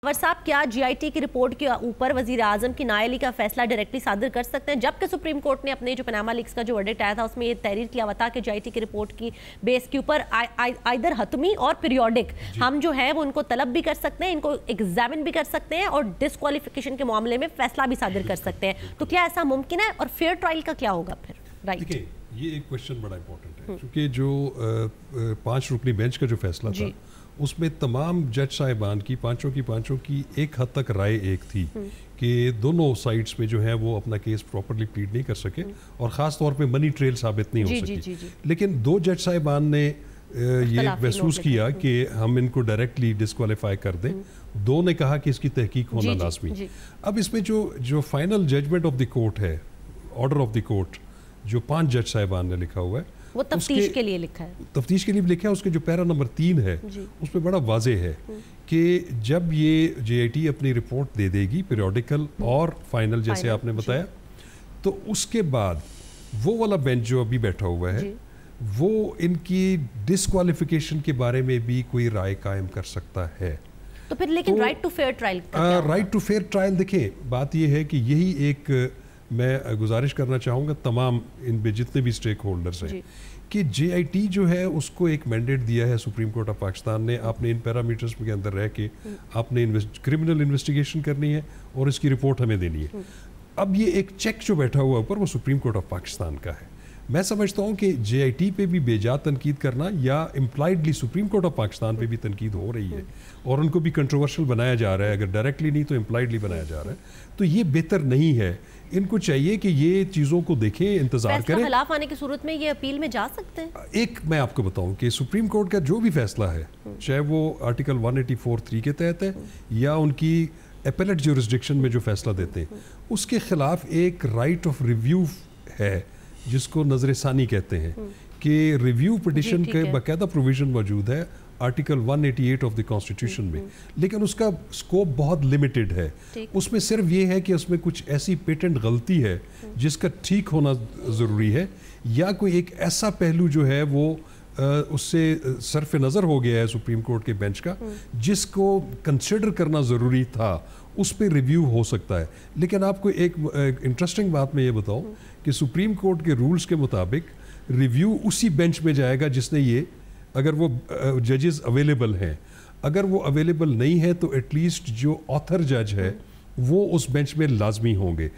अवर साहब, क्या जीआईटी की रिपोर्ट के ऊपर वजीर आजम की नाअहली का फैसला डायरेक्टली सादर कर सकते हैं, जबकि सुप्रीम कोर्ट ने अपने जो पनामा लीक्स का जो वर्डिक्ट आया था उसमें ये तहरीर किया हुआ था कि जीआईटी की रिपोर्ट की बेस के ऊपर आइदर हतमी और पीरियोडिक हम जो है वो उनको तलब भी कर सकते हैं, इनको एग्जामिन भी कर सकते हैं और डिस्क्वालिफिकेशन के मामले में फैसला भी सादर कर सकते हैं। तो क्या ऐसा मुमकिन है और फेयर ट्रायल का क्या होगा फिर? राइट, ये एक क्वेश्चन बड़ा इंपॉर्टेंट है क्योंकि जो 5 रुकनी बेंच का जो फैसला था उसमें तमाम जज साहिबान की पांचों की एक हद तक राय एक थी कि दोनों साइड्स में जो है वो अपना केस प्रॉपर्ली प्लीड नहीं कर सके और ख़ास तौर पे मनी ट्रेल साबित नहीं हो सकी। लेकिन 2 जज साहिबान ने ये महसूस किया कि हम इनको डायरेक्टली डिस्क्वालीफाई कर दें। 2 ने कहा कि इसकी तहकीक होना लाजमी। अब इसमें जो final judgement of the court है, ऑर्डर ऑफ द कोर्ट, जो 5 जज साहिबान ने लिखा हुआ है वो तफ्तीश के लिए लिखा है, तफ्तीश के लिए भी लिखा है। उसके जो पैरा नंबर 3 है उसमें बड़ा वाजे है कि जब ये जीआईटी अपनी रिपोर्ट दे देगी पीरियोडिकल और फाइनल जैसे आपने बताया, तो उसके बाद वो वाला बेंच जो अभी बैठा हुआ है वो इनकी डिस्क्वालिफिकेशन के बारे में भी कोई राय कायम कर सकता है। तो फिर लेकिन right to fair trial, right to fair trial, देखें बात ये है कि यही एक मैं गुजारिश करना चाहूँगा तमाम इन जितने भी स्टेक होल्डर्स हैं कि जेआईटी जो है उसको एक मैंडेट दिया है सुप्रीम कोर्ट ऑफ पाकिस्तान ने, आपने इन पैरामीटर्स के अंदर रह के आपने क्रिमिनल इन्वेस्टिगेशन करनी है और इसकी रिपोर्ट हमें देनी है। अब ये एक चेक जो बैठा हुआ ऊपर वो सुप्रीम कोर्ट ऑफ पाकिस्तान का है। मैं समझता हूँ कि जेआईटी पे भी बेजा तनकीद करना या impliedly supreme court of Pakistan पे भी तनकीद हो रही है और उनको भी कंट्रोवर्शियल बनाया जा रहा है, अगर डायरेक्टली नहीं तो इम्प्लाइडली बनाया जा रहा है, तो ये बेहतर नहीं है। इनको चाहिए कि ये चीज़ों को देखें, इंतजार करें। खिलाफ आने की सूरत में ये अपील में जा सकते हैं। एक मैं आपको बताऊं कि सुप्रीम कोर्ट का जो भी फैसला है, चाहे वो आर्टिकल 184(3) के तहत है या उनकी एपेलेट ज्यूरिसडिक्शन में जो फैसला देते हैं, उसके खिलाफ एक राइट ऑफ रिव्यू है जिसको नजरसानी कहते हैं कि रिव्यू पिटिशन के बाकायदा प्रोविजन मौजूद है आर्टिकल 188 ऑफ द कॉन्स्टिट्यूशन में, लेकिन उसका स्कोप बहुत लिमिटेड है। उसमें सिर्फ ये है कि उसमें कुछ ऐसी पेटेंट गलती है जिसका ठीक होना ज़रूरी है या कोई एक ऐसा पहलू जो है वो उससे सरफ नज़र हो गया है सुप्रीम कोर्ट के बेंच का जिसको कंसिडर करना ज़रूरी था, उस पर रिव्यू हो सकता है। लेकिन आपको एक इंटरेस्टिंग बात मैं ये बताऊं कि सुप्रीम कोर्ट के रूल्स के मुताबिक रिव्यू उसी बेंच में जाएगा जिसने ये, अगर वो जजेस अवेलेबल हैं, अगर वो अवेलेबल नहीं है तो एटलीस्ट जो ऑथर जज है वो उस बेंच में लाजमी होंगे।